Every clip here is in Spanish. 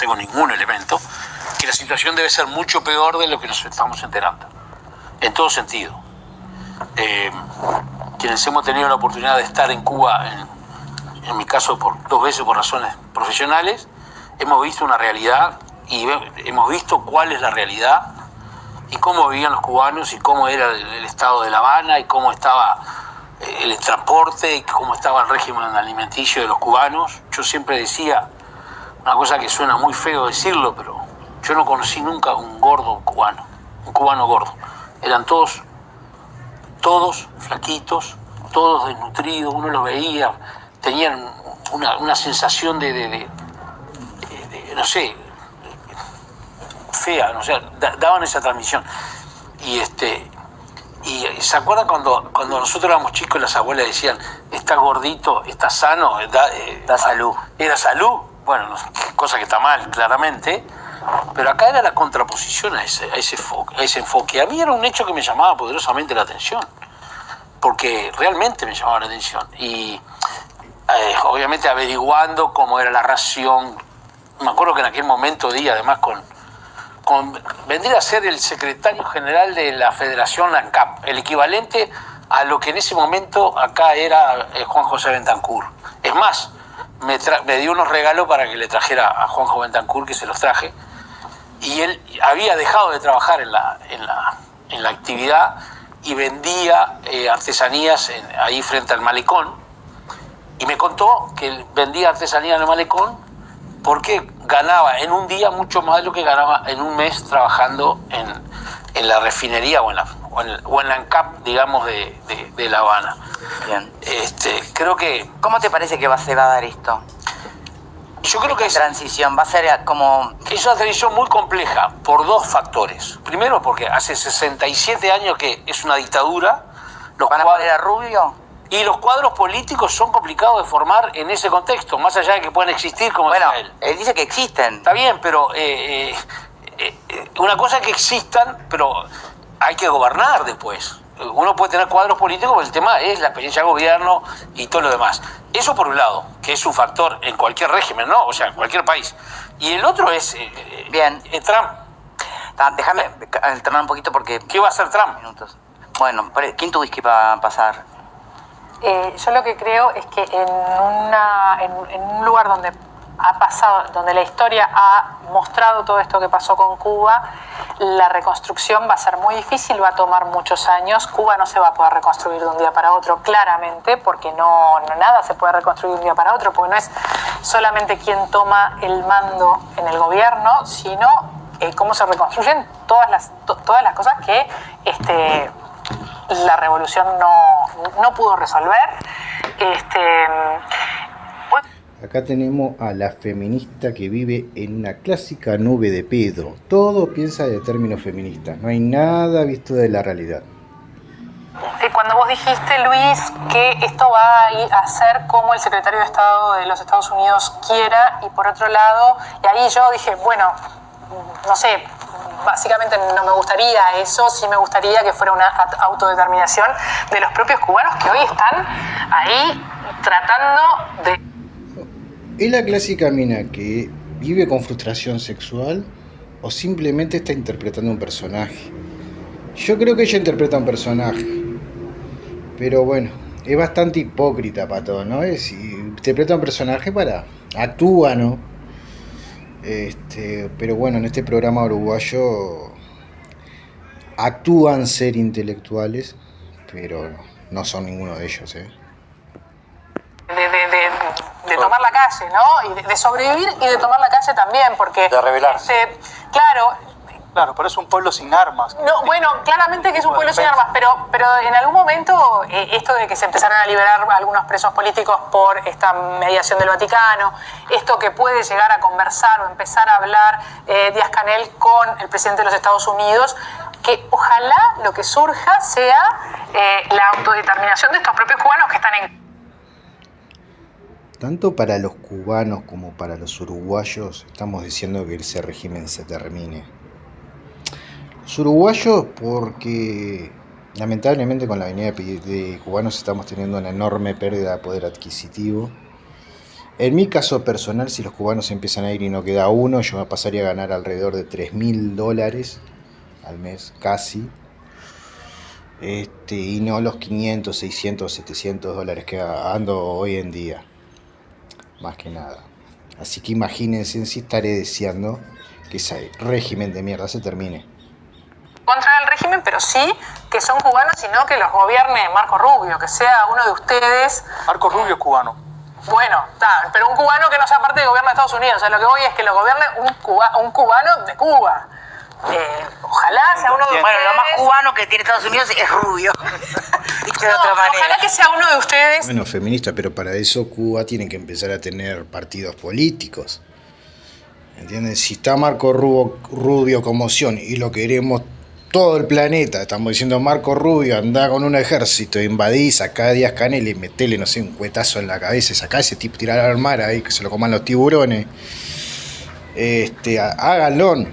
tengo ningún elemento, que la situación debe ser mucho peor de lo que nos estamos enterando, en todo sentido. Quienes hemos tenido la oportunidad de estar en Cuba, en mi caso 2 veces por razones profesionales, hemos visto una realidad y hemos visto cuál es la realidad y cómo vivían los cubanos y cómo era el estado de La Habana y cómo estaba el transporte y cómo estaba el régimen alimenticio de los cubanos. Yo siempre decía una cosa que suena muy feo decirlo, pero yo no conocí nunca un gordo cubano, un cubano gordo. Eran todos flaquitos, todos desnutridos, uno los veía, tenían una sensación de no sé, fea, no sé, daban esa transmisión. Y ¿se acuerdan cuando nosotros éramos chicos las abuelas decían, está gordito, está sano, da salud? Era salud, bueno, cosa que está mal, claramente, pero acá era la contraposición a ese enfoque. A mí era un hecho que me llamaba poderosamente la atención, porque realmente me llamaba la atención. Y obviamente averiguando cómo era la ración, me acuerdo que en aquel momento di además vendría a ser el secretario general de la Federación ANCAP, el equivalente a lo que en ese momento acá era Juan José Bentancur. Es más, me dio unos regalos para que le trajera a Juanjo Bentancur, que se los traje, y él había dejado de trabajar en la actividad y vendía artesanías ahí frente al malecón, y me contó que él vendía artesanías en el malecón porque ganaba en un día mucho más de lo que ganaba en un mes trabajando en la refinería o en la ANCAP, digamos, de La Habana. Bien. Creo que... ¿Cómo te parece que se va a dar esto? Yo creo que transición va a ser como... Es una transición muy compleja por 2 factores. Primero, porque hace 67 años que es una dictadura. ¿Van a poner a Rubio? Y los cuadros políticos son complicados de formar en ese contexto, más allá de que puedan existir, como bueno, decía él. Él dice que existen. Está bien, pero una cosa es que existan, pero hay que gobernar después. Uno puede tener cuadros políticos, pero el tema es la experiencia de gobierno y todo lo demás. Eso por un lado, que es un factor en cualquier régimen, ¿no? O sea, en cualquier país. Y el otro es bien. Trump. Déjame alternar un poquito porque... ¿Qué va a hacer Trump? Minutos. Bueno, ¿quién tu whisky va a pasar? Yo lo que creo es que en un lugar donde ha pasado, donde la historia ha mostrado todo esto que pasó con Cuba, la reconstrucción va a ser muy difícil, va a tomar muchos años. Cuba no se va a poder reconstruir de un día para otro, claramente, porque no nada se puede reconstruir de un día para otro, porque no es solamente quien toma el mando en el gobierno, sino cómo se reconstruyen todas las cosas que la revolución no pudo resolver. Acá tenemos a la feminista que vive en una clásica nube de pedo. Todo piensa de términos feministas, no hay nada visto de la realidad. Cuando vos dijiste, Luis, que esto va a ser como el secretario de Estado de los Estados Unidos quiera, y por otro lado, y ahí yo dije, bueno, no sé, básicamente no me gustaría eso, sí me gustaría que fuera una autodeterminación de los propios cubanos que hoy están ahí tratando de... ¿Es la clásica mina que vive con frustración sexual o simplemente está interpretando un personaje? Yo creo que ella interpreta un personaje, pero bueno, es bastante hipócrita para todo, ¿no? Interpreta un personaje actúa, ¿no? Pero bueno, en este programa uruguayo actúan ser intelectuales, pero no son ninguno de ellos, de tomar la calle, ¿no? Y de sobrevivir y de tomar la calle también, porque... De rebelarse. Claro, pero es un pueblo sin armas. No, bueno, claramente que es un pueblo sin armas, pero en algún momento esto de que se empezaron a liberar algunos presos políticos por esta mediación del Vaticano, esto que puede llegar a conversar o empezar a hablar Díaz-Canel con el presidente de los Estados Unidos, que ojalá lo que surja sea la autodeterminación de estos propios cubanos que están en... Tanto para los cubanos como para los uruguayos estamos diciendo que ese régimen se termine. Los uruguayos porque lamentablemente con la venida de cubanos estamos teniendo una enorme pérdida de poder adquisitivo. En mi caso personal, si los cubanos empiezan a ir y no queda uno, yo me pasaría a ganar alrededor de $3.000 al mes, casi. Y no los 500, 600, $700 que ando hoy en día. Más que nada. Así que imagínense si estaré deseando que ese régimen de mierda se termine. Contra el régimen, pero sí que son cubanos y no que los gobierne Marco Rubio, que sea uno de ustedes. Marco Rubio es cubano. Bueno, pero un cubano que no sea parte del gobierno de Estados Unidos. O sea, lo que voy es que lo gobierne un cubano de Cuba. Ojalá sea uno de ustedes. Bueno, lo más cubano que tiene Estados Unidos es rubio. Dicho de otra manera. Ojalá que sea uno de ustedes. Bueno, feminista, pero para eso Cuba tiene que empezar a tener partidos políticos. ¿Entienden? Si está Marco Rubio como opción y lo queremos todo el planeta, estamos diciendo Marco Rubio, anda con un ejército, invadí, sacá a Díaz Canel y metele, no sé, un cuetazo en la cabeza, sacá a ese tipo, tirar al mar ahí, que se lo coman los tiburones. Háganlo.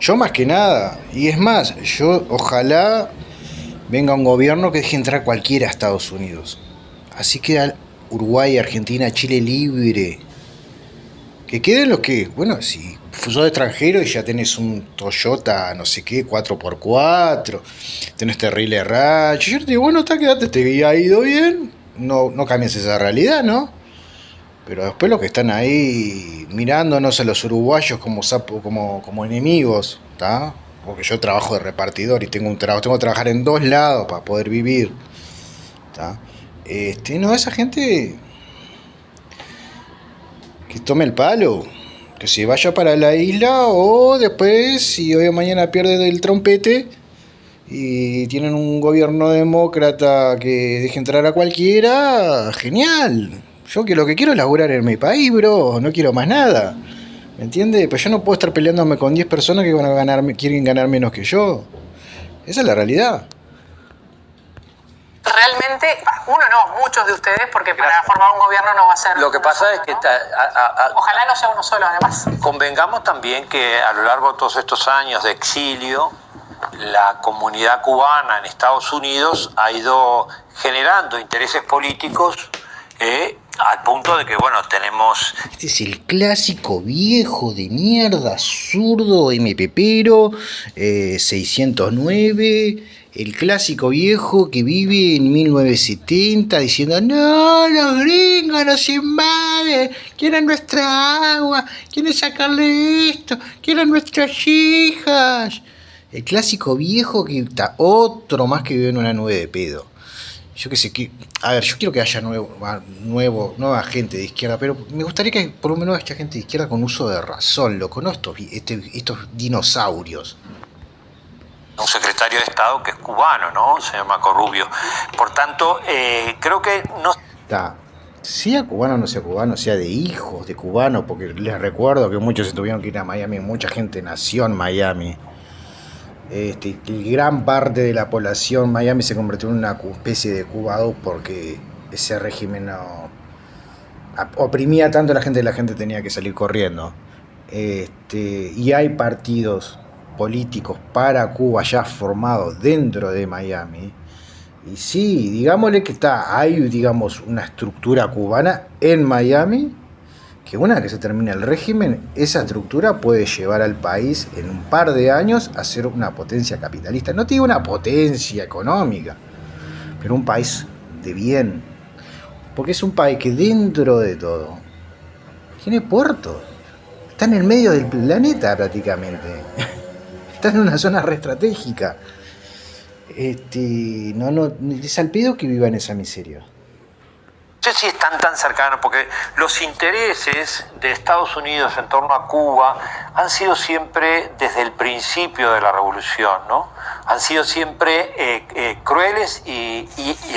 Yo más que nada, y es más, yo ojalá venga un gobierno que deje entrar cualquiera a Estados Unidos. Así queda Uruguay, Argentina, Chile libre. Que queden los que, bueno, si sos extranjero y ya tenés un Toyota, no sé qué, 4x4, tenés terrible rancho, yo te digo, bueno, quédate, te ha ido bien, no cambies esa realidad, ¿no? Pero después los que están ahí mirándonos a los uruguayos como enemigos, ¿está? Porque yo trabajo de repartidor y tengo que trabajar en 2 lados para poder vivir, ¿está? No, esa gente que tome el palo, que se vaya para la isla, o después, si hoy o mañana pierde el trompete y tienen un gobierno demócrata que deje entrar a cualquiera, genial. Yo que lo que quiero es laburar en mi país, bro, no quiero más nada. ¿Me entiendes? Pues yo no puedo estar peleándome con 10 personas que quieren ganar menos que yo. Esa es la realidad. Realmente, uno no, muchos de ustedes, porque para formar un gobierno no va a ser. Lo que pasa es que ojalá no sea uno solo, además. convengamos también que a lo largo de todos estos años de exilio, la comunidad cubana en Estados Unidos ha ido generando intereses políticos al punto de que, bueno, tenemos... Este es el clásico viejo de mierda, zurdo, MPPero, 609... El clásico viejo que vive en 1970 diciendo no, los gringos nos invaden, quieren nuestra agua, quieren sacarle esto, quieren nuestras hijas. El clásico viejo que está otro más que vive en una nube de pedo. Yo qué sé, a ver, yo quiero que haya nueva gente de izquierda, pero me gustaría que por lo menos haya gente de izquierda con uso de razón, loco, no estos dinosaurios. Un secretario de Estado que es cubano, ¿no? Se llama Corrubio. Por tanto, creo que no... Sea cubano o no sea cubano, sea de hijos de cubanos, porque les recuerdo que muchos se tuvieron que ir a Miami, mucha gente nació en Miami. Gran parte de la población Miami se convirtió en una especie de Cuba 2 porque ese régimen oprimía tanto a la gente tenía que salir corriendo. Y hay partidos políticos para Cuba ya formados dentro de Miami. Y sí, digámosle que hay digamos una estructura cubana en Miami, que una vez que se termina el régimen, esa estructura puede llevar al país en un par de años a ser una potencia capitalista. No te digo una potencia económica, pero un país de bien. Porque es un país que dentro de todo tiene puertos. Está en el medio del planeta prácticamente. Está en una zona re estratégica. No, es al pedo que viva en esa miseria. No sé si están tan cercanos, porque los intereses de Estados Unidos en torno a Cuba han sido siempre, desde el principio de la revolución, ¿no? Han sido siempre crueles y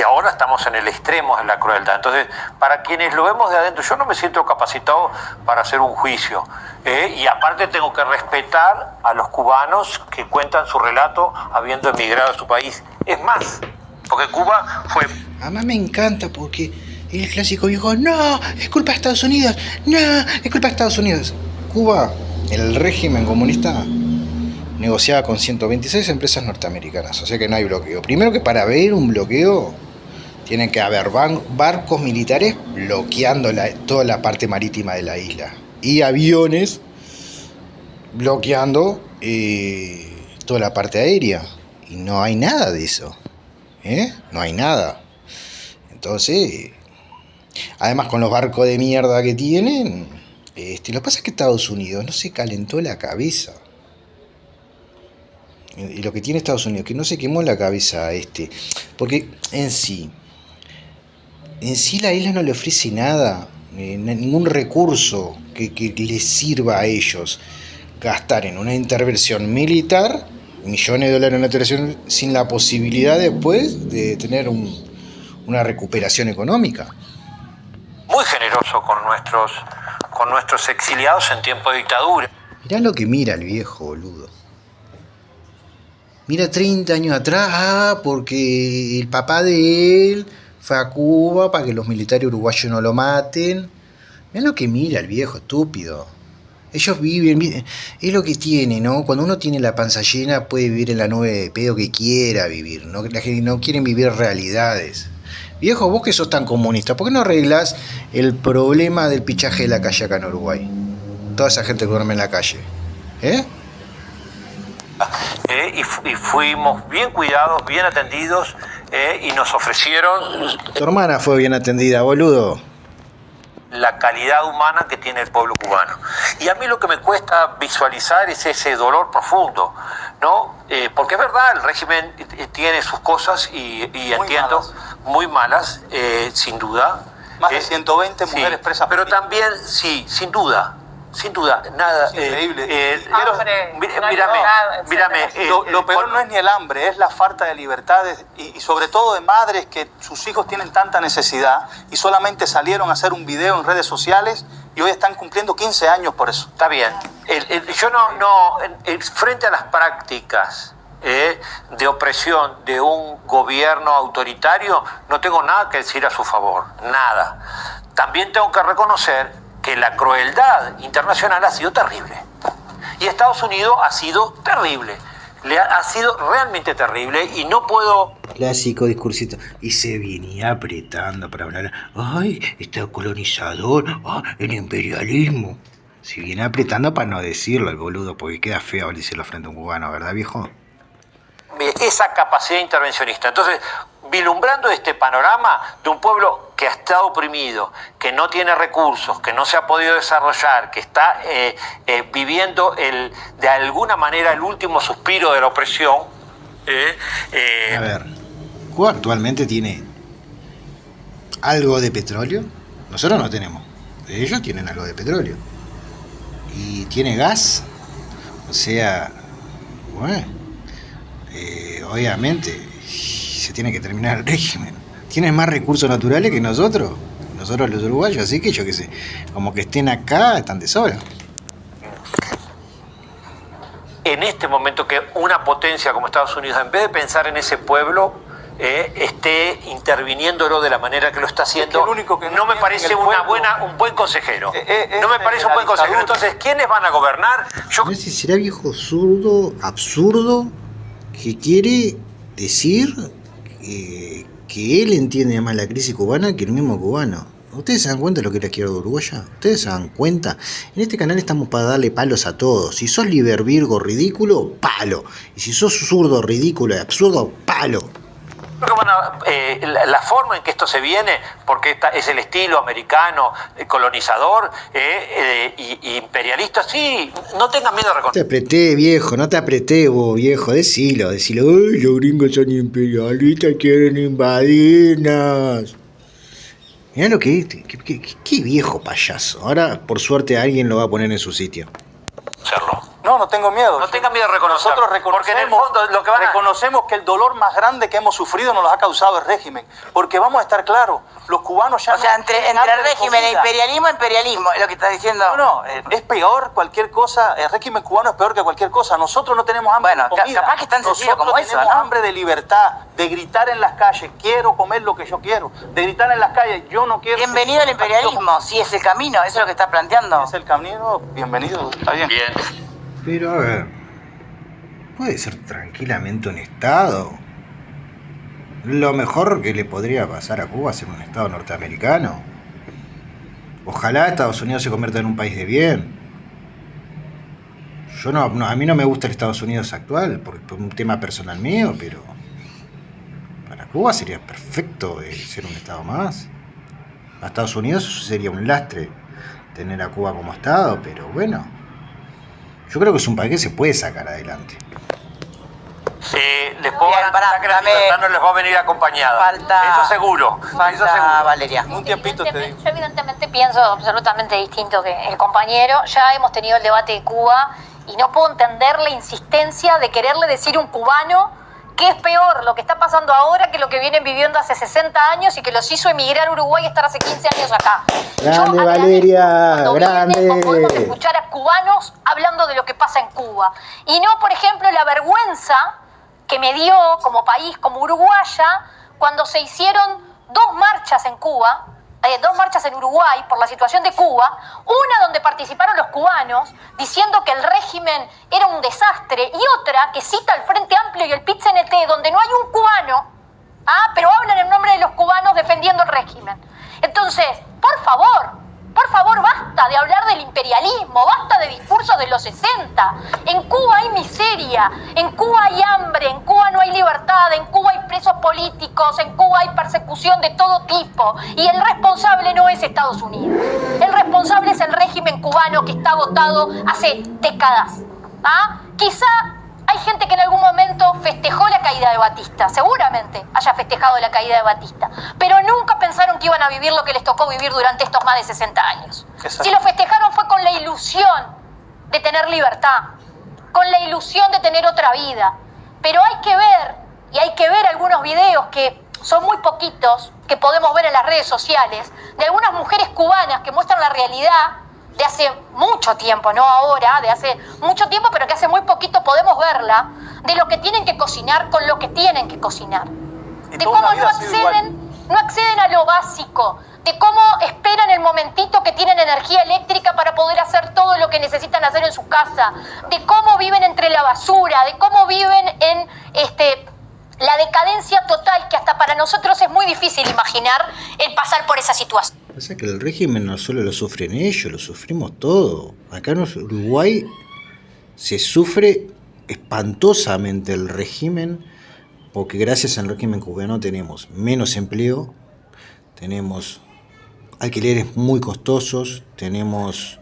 ahora estamos en el extremo de la crueldad. Entonces, para quienes lo vemos de adentro, yo no me siento capacitado para hacer un juicio. Y aparte tengo que respetar a los cubanos que cuentan su relato habiendo emigrado a su país. Es más, porque Cuba fue... Además me encanta porque el clásico viejo, no, es culpa de Estados Unidos, no, es culpa de Estados Unidos. Cuba, el régimen comunista, negociaba con 126 empresas norteamericanas, o sea que no hay bloqueo. Primero que para ver un bloqueo Tienen que haber barcos militares bloqueando toda la parte marítima de la isla. Y aviones bloqueando toda la parte aérea. Y no hay nada de eso. No hay nada. Entonces, además con los barcos de mierda que tienen, lo que pasa es que Estados Unidos no se calentó la cabeza. Y lo que tiene Estados Unidos, que no se quemó la cabeza porque en sí la isla no le ofrece nada, ningún recurso que les sirva a ellos gastar en una intervención militar, millones de dólares en una intervención, sin la posibilidad después de tener una recuperación económica. Muy generoso con nuestros exiliados en tiempo de dictadura. Mirá lo que mira el viejo, boludo. Mira 30 años atrás, porque el papá de él fue a Cuba para que los militares uruguayos no lo maten. Mirá lo que mira el viejo, estúpido. Ellos viven, es lo que tiene, ¿no? Cuando uno tiene la panza llena puede vivir en la nube de pedo que quiera vivir, ¿no? La gente no quieren vivir realidades. Viejo, vos que sos tan comunista, ¿por qué no arreglás el problema del pichaje de la calle acá en Uruguay? Toda esa gente que duerme en la calle, y fuimos bien cuidados, bien atendidos, y nos ofrecieron... Tu hermana fue bien atendida, boludo. La calidad humana que tiene el pueblo cubano. Y a mí lo que me cuesta visualizar es ese dolor profundo, ¿no? Porque es verdad, el régimen tiene sus cosas y entiendo, muy malas, sin duda. Más de 120 mujeres presas. Pero también, sí, sin duda, nada. Es increíble. Mírame. Lo peor no es ni el hambre, es la falta de libertades y sobre todo de madres que sus hijos tienen tanta necesidad y solamente salieron a hacer un video en redes sociales y hoy están cumpliendo 15 años por eso. Está bien. Yo frente a las prácticas de opresión de un gobierno autoritario, no tengo nada que decir a su favor, nada. También tengo que reconocer que la crueldad internacional ha sido terrible. Y Estados Unidos ha sido terrible. Ha sido realmente terrible y no puedo... Clásico discursito. Y se venía apretando para hablar. ¡Ay, este colonizador! ¡Ah, el imperialismo! Se viene apretando para no decirlo el boludo, porque queda feo decirlo frente a un cubano, ¿verdad, viejo? Esa capacidad intervencionista. Entonces, vislumbrando este panorama de un pueblo que ha estado oprimido, que no tiene recursos, que no se ha podido desarrollar, que está viviendo de alguna manera el último suspiro de la opresión. A ver, Cuba actualmente tiene algo de petróleo. Nosotros no tenemos. Ellos tienen algo de petróleo. Y tiene gas. O sea, bueno, obviamente se tiene que terminar el régimen. Tienen más recursos naturales que nosotros los uruguayos, así que yo qué sé, como que estén acá, están de sobra. En este momento que una potencia como Estados Unidos, en vez de pensar en ese pueblo, esté interviniendo de la manera que lo está haciendo, el único que no me parece un buen consejero. No me parece un buen consejero. Entonces, ¿quiénes van a gobernar? No sé si será viejo zurdo, absurdo, que quiere decir que él entiende más la crisis cubana que el mismo cubano. ¿Ustedes se dan cuenta de lo que es la izquierda uruguaya? ¿Ustedes se dan cuenta? En este canal estamos para darle palos a todos. Si sos libervirgo ridículo, palo. Y si sos zurdo ridículo y absurdo, palo. Creo que la forma en que esto se viene, porque es el estilo americano, colonizador y imperialista, sí, no tengan miedo de reconocer. No te apreté, viejo, no te apreté vos, viejo, decilo. Ay, los gringos son imperialistas, quieren invadirnos. Mirá lo que es, qué viejo payaso. Ahora, por suerte, alguien lo va a poner en su sitio. Hacerlo. No tengan miedo. No tengan miedo de reconocerlo. Nosotros reconocemos, porque en el fondo lo que reconocemos que el dolor más grande que hemos sufrido nos lo ha causado el régimen. Porque vamos a estar claros, los cubanos ya... O sea, entre régimen e imperialismo, es lo que estás diciendo. No, es peor cualquier cosa, el régimen cubano es peor que cualquier cosa. Nosotros no tenemos hambre de comida. Capaz que es tan sencillo como eso, tenemos ¿no? hambre de libertad, de gritar en las calles, quiero comer lo que yo quiero. De gritar en las calles, yo no quiero... Bienvenido al imperialismo, si es el camino, eso es lo que estás planteando. Es el camino, bienvenido, está bien. Bien. Pero a ver, puede ser tranquilamente un Estado. Lo mejor que le podría pasar a Cuba es ser un estado norteamericano. Ojalá Estados Unidos se convierta en un país de bien. A mí no me gusta el Estados Unidos actual por un tema personal mío, pero para Cuba sería perfecto ser un estado más. Para Estados Unidos sería un lastre tener a Cuba como estado, pero bueno, yo creo que es un país que se puede sacar adelante. Les puedo garantizar que la libertad no les va a venir acompañada. Eso seguro. Valeria. Un tiempito te digo. Yo evidentemente pienso absolutamente distinto que el compañero. Ya hemos tenido el debate de Cuba y no puedo entender la insistencia de quererle decir a un cubano que es peor lo que está pasando ahora que lo que vienen viviendo hace 60 años y que los hizo emigrar a Uruguay y estar hace 15 años acá. Grande, Valeria, grande. Podemos escuchar a cubanos hablando de lo que pasa en Cuba. Y no, por ejemplo, la vergüenza que me dio como país, como uruguaya, cuando se hicieron 2 marchas en Cuba, 2 marchas en Uruguay por la situación de Cuba, una donde participaron los cubanos diciendo que el régimen era un desastre y otra que cita al Frente Amplio y el PIT-CNT donde no hay un cubano, pero hablan en nombre de los cubanos defendiendo el régimen. Entonces, por favor, basta de hablar del imperialismo, basta de discursos de los 60. En Cuba hay miseria, en Cuba hay hambre, en Cuba no hay libertad, en Cuba hay presos políticos, en Cuba hay persecución de todo tipo. Y el responsable no es Estados Unidos. El responsable es el régimen cubano que está agotado hace décadas. Quizá hay gente que en algún momento festejó la caída de Batista, seguramente haya festejado la caída de Batista, pero nunca pensaron que iban a vivir lo que les tocó vivir durante estos más de 60 años. Exacto. Si lo festejaron fue con la ilusión de tener libertad, con la ilusión de tener otra vida. Pero hay que ver algunos videos que son muy poquitos, que podemos ver en las redes sociales, de algunas mujeres cubanas que muestran la realidad de hace mucho tiempo, no ahora, de hace mucho tiempo, pero que hace muy poquito podemos verla, de lo que tienen que cocinar con lo que tienen que cocinar. De cómo no acceden a lo básico, de cómo esperan el momentito que tienen energía eléctrica para poder hacer todo lo que necesitan hacer en su casa, de cómo viven entre la basura, de cómo viven en la decadencia total, que hasta para nosotros es muy difícil imaginar el pasar por esa situación. Pasa que el régimen no solo lo sufren ellos, lo sufrimos todos. Acá en Uruguay se sufre espantosamente el régimen, porque gracias al régimen cubano tenemos menos empleo, tenemos alquileres muy costosos, tenemos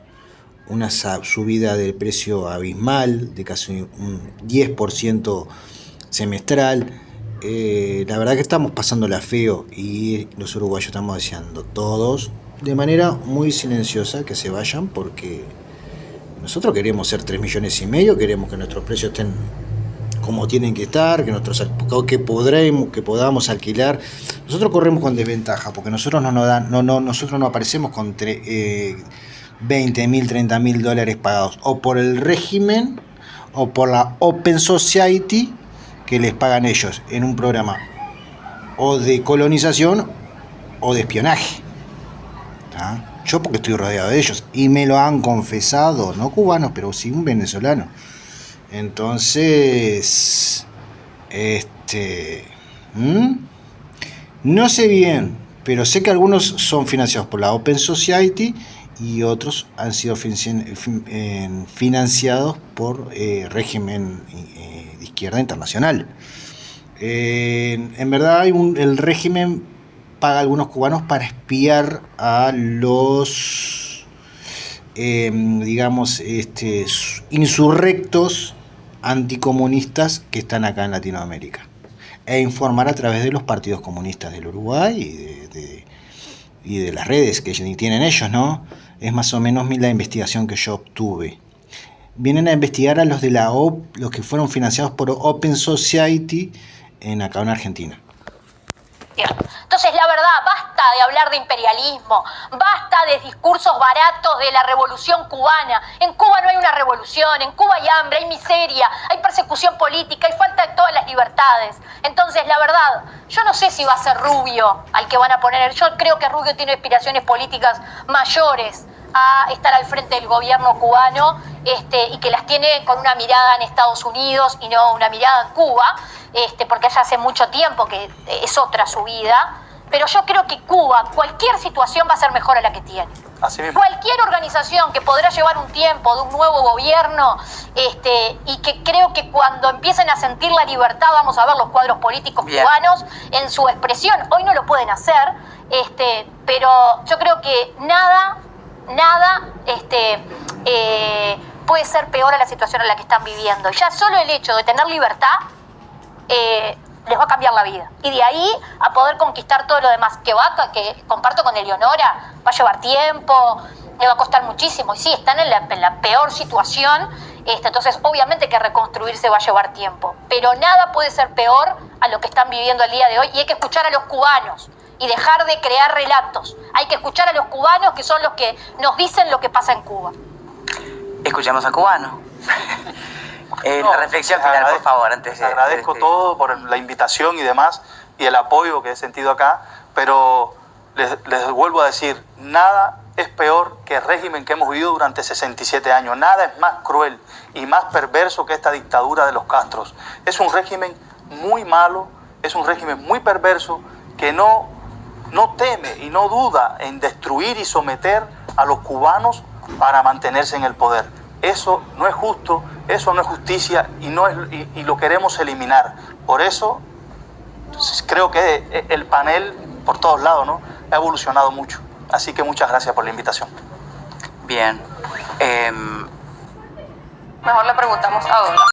una subida del precio abismal de casi un 10% semestral. La verdad que estamos pasándola feo y los uruguayos estamos deseando todos de manera muy silenciosa que se vayan, porque nosotros queremos ser 3,5 millones, queremos que nuestros precios estén como tienen que estar, que podamos alquilar. Nosotros corremos con desventaja porque nosotros nosotros no aparecemos con 20.000, 30.000 dólares pagados o por el régimen o por la Open Society que les pagan ellos en un programa o de colonización o de espionaje. Yo porque estoy rodeado de ellos y me lo han confesado, no cubanos, pero sí un venezolano. Entonces, no sé bien, pero sé que algunos son financiados por la Open Society y otros han sido financiados por régimen de izquierda internacional. En verdad el régimen paga a algunos cubanos para espiar a los insurrectos anticomunistas que están acá en Latinoamérica e informar a través de los partidos comunistas del Uruguay y de las redes que tienen ellos, ¿no? Es más o menos la investigación que yo obtuve. Vienen a investigar a los de los que fueron financiados por Open Society acá en Argentina. Entonces, la verdad, basta de hablar de imperialismo, basta de discursos baratos de la revolución cubana. En Cuba no hay una revolución. revolución, en Cuba hay hambre, hay miseria, hay persecución política, hay falta de todas las libertades. Entonces, la verdad, yo no sé si va a ser Rubio al que van a poner. Yo creo que Rubio tiene aspiraciones políticas mayores a estar al frente del gobierno cubano y que las tiene con una mirada en Estados Unidos y no una mirada en Cuba, porque ya hace mucho tiempo que es otra su vida. Pero yo creo que Cuba, cualquier situación va a ser mejor a la que tiene. Así mismo. Cualquier organización que podrá llevar un tiempo de un nuevo gobierno y que creo que cuando empiecen a sentir la libertad vamos a ver los cuadros políticos cubanos en su expresión. Hoy no lo pueden hacer, pero yo creo que nada puede ser peor a la situación en la que están viviendo. Ya solo el hecho de tener libertad les va a cambiar la vida. Y de ahí a poder conquistar todo lo demás que comparto con Eleonora, va a llevar tiempo, le va a costar muchísimo. Y sí, están en la peor situación, entonces obviamente que reconstruirse va a llevar tiempo. Pero nada puede ser peor a lo que están viviendo el día de hoy y hay que escuchar a los cubanos y dejar de crear relatos. Hay que escuchar a los cubanos que son los que nos dicen lo que pasa en Cuba. Escuchamos a cubano. La reflexión final, por favor, antes de... Agradezco todo por la invitación y demás, y el apoyo que he sentido acá, pero les vuelvo a decir, nada es peor que el régimen que hemos vivido durante 67 años. Nada es más cruel y más perverso que esta dictadura de los Castros. Es un régimen muy malo, es un régimen muy perverso que no teme y no duda en destruir y someter a los cubanos para mantenerse en el poder. Eso no es justo, eso no es justicia y lo queremos eliminar. Por eso creo que el panel por todos lados, ¿no?, ha evolucionado mucho. Así que muchas gracias por la invitación. Bien. Mejor le preguntamos a Dola.